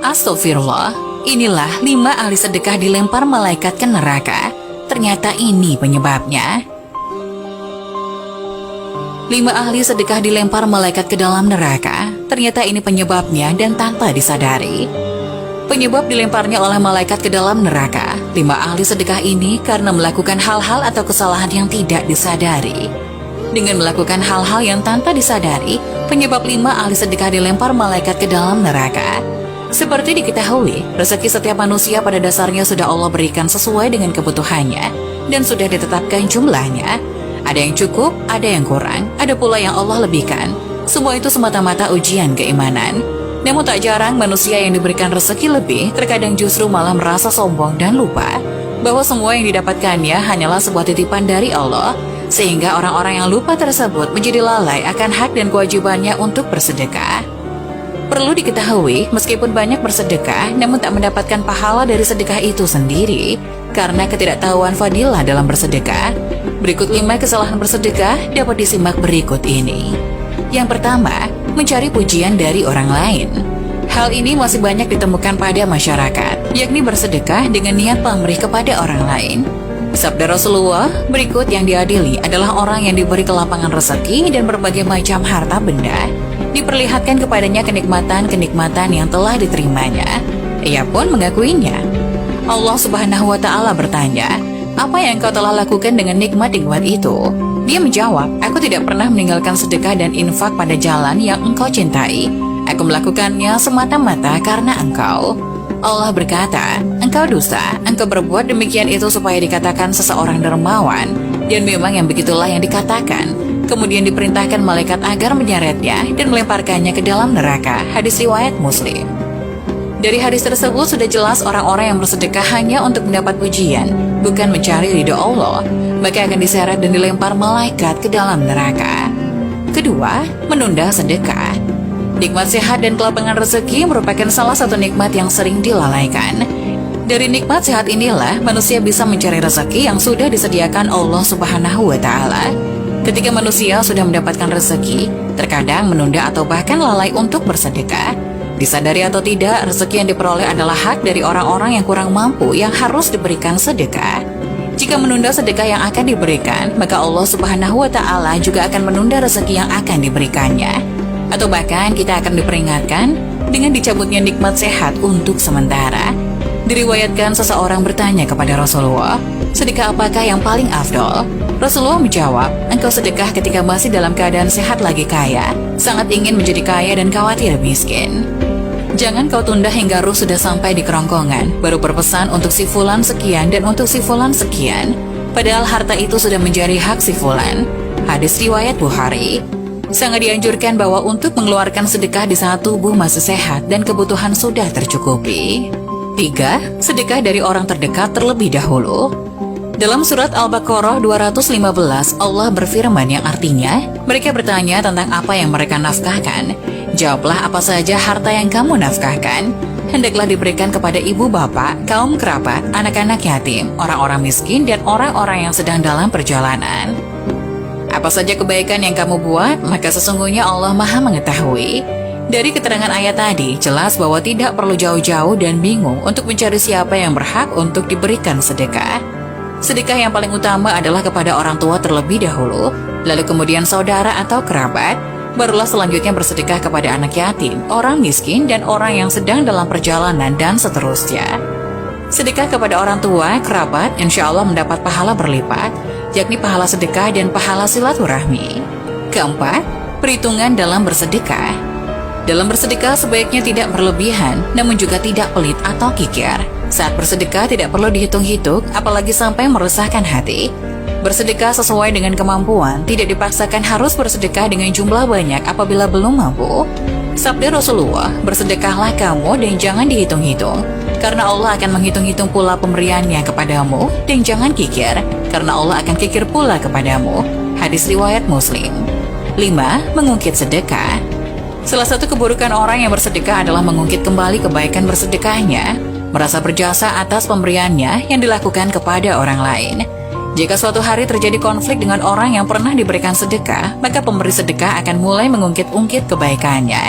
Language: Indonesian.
Astagfirullah, inilah 5 ahli sedekah dilempar malaikat ke neraka. Ternyata ini penyebabnya. 5 ahli sedekah dilempar malaikat ke dalam neraka. Ternyata ini penyebabnya dan tanpa disadari. Penyebab dilemparnya oleh malaikat ke dalam neraka 5 ahli sedekah ini karena melakukan hal-hal atau kesalahan yang tidak disadari. Dengan melakukan hal-hal yang tanpa disadari, penyebab 5 ahli sedekah dilempar malaikat ke dalam neraka. Seperti diketahui, rezeki setiap manusia pada dasarnya sudah Allah berikan sesuai dengan kebutuhannya dan sudah ditetapkan jumlahnya. Ada yang cukup, ada yang kurang, ada pula yang Allah lebihkan. Semua itu semata-mata ujian keimanan. Namun tak jarang manusia yang diberikan rezeki lebih terkadang justru malah merasa sombong dan lupa bahwa semua yang didapatkannya hanyalah sebuah titipan dari Allah, sehingga orang-orang yang lupa tersebut menjadi lalai akan hak dan kewajibannya untuk bersedekah. Perlu diketahui, meskipun banyak bersedekah, namun tak mendapatkan pahala dari sedekah itu sendiri, karena ketidaktahuan fadilah dalam bersedekah. Berikut 5 kesalahan bersedekah dapat disimak berikut ini. Yang pertama, mencari pujian dari orang lain. Hal ini masih banyak ditemukan pada masyarakat, yakni bersedekah dengan niat pamrih kepada orang lain. Sabda Rasulullah, berikut yang diadili adalah orang yang diberi kelapangan rezeki dan berbagai macam harta benda. Diperlihatkan kepadanya kenikmatan-kenikmatan yang telah diterimanya. Ia pun mengakuinya. Allah Subhanahu wa Ta'ala bertanya, "Apa yang kau telah lakukan dengan nikmat-nikmat itu?" Dia menjawab, "Aku tidak pernah meninggalkan sedekah dan infak pada jalan yang engkau cintai. Aku melakukannya semata-mata karena engkau." Allah berkata, "Engkau dusta, engkau berbuat demikian itu supaya dikatakan seseorang dermawan." Dan memang yang begitulah yang dikatakan. Kemudian diperintahkan malaikat agar menyeretnya dan melemparkannya ke dalam neraka. Hadis riwayat Muslim. Dari hadis tersebut sudah jelas orang-orang yang bersedekah hanya untuk mendapat pujian, bukan mencari ridho Allah, maka akan diseret dan dilempar malaikat ke dalam neraka. Kedua, menunda sedekah. Nikmat sehat dan kelapangan rezeki merupakan salah satu nikmat yang sering dilalaikan. Dari nikmat sehat inilah manusia bisa mencari rezeki yang sudah disediakan Allah Subhanahu wa Ta'ala. Ketika manusia sudah mendapatkan rezeki, terkadang menunda atau bahkan lalai untuk bersedekah. Disadari atau tidak, rezeki yang diperoleh adalah hak dari orang-orang yang kurang mampu yang harus diberikan sedekah. Jika menunda sedekah yang akan diberikan, maka Allah Subhanahu wa Ta'ala juga akan menunda rezeki yang akan diberikannya. Atau bahkan kita akan diperingatkan dengan dicabutnya nikmat sehat untuk sementara. Diriwayatkan seseorang bertanya kepada Rasulullah, "Sedekah apakah yang paling afdol?" Rasulullah menjawab, "Engkau sedekah ketika masih dalam keadaan sehat lagi kaya, sangat ingin menjadi kaya dan khawatir miskin. Jangan kau tunda hingga ruh sudah sampai di kerongkongan, baru berpesan untuk si fulan sekian dan untuk si fulan sekian, padahal harta itu sudah menjadi hak si fulan." Hadis riwayat Bukhari. Sangat dianjurkan bahwa untuk mengeluarkan sedekah di saat tubuh masih sehat dan kebutuhan sudah tercukupi. 3. Sedekah dari orang terdekat terlebih dahulu. Dalam surat Al-Baqarah 215, Allah berfirman yang artinya, mereka bertanya tentang apa yang mereka nafkahkan. Jawablah apa saja harta yang kamu nafkahkan. Hendaklah diberikan kepada ibu bapak, kaum kerabat, anak-anak yatim, orang-orang miskin, dan orang-orang yang sedang dalam perjalanan. Apa saja kebaikan yang kamu buat, maka sesungguhnya Allah Maha mengetahui. Dari keterangan ayat tadi, jelas bahwa tidak perlu jauh-jauh dan bingung untuk mencari siapa yang berhak untuk diberikan sedekah. Sedekah yang paling utama adalah kepada orang tua terlebih dahulu, lalu kemudian saudara atau kerabat, barulah selanjutnya bersedekah kepada anak yatim, orang miskin, dan orang yang sedang dalam perjalanan, dan seterusnya. Sedekah kepada orang tua, kerabat, insya Allah mendapat pahala berlipat, yakni pahala sedekah dan pahala silaturahmi. Keempat, perhitungan dalam bersedekah. Dalam bersedekah sebaiknya tidak berlebihan, namun juga tidak pelit atau kikir. Saat bersedekah tidak perlu dihitung-hitung, apalagi sampai meresahkan hati. Bersedekah sesuai dengan kemampuan, tidak dipaksakan harus bersedekah dengan jumlah banyak apabila belum mampu. Sabda Rasulullah, bersedekahlah kamu dan jangan dihitung-hitung, karena Allah akan menghitung-hitung pula pemberiannya kepadamu, dan jangan kikir, karena Allah akan kikir pula kepadamu. Hadis riwayat Muslim. 5. Mengungkit sedekah. Salah satu keburukan orang yang bersedekah adalah mengungkit kembali kebaikan bersedekahnya, merasa berjasa atas pemberiannya yang dilakukan kepada orang lain. Jika suatu hari terjadi konflik dengan orang yang pernah diberikan sedekah, maka pemberi sedekah akan mulai mengungkit-ungkit kebaikannya.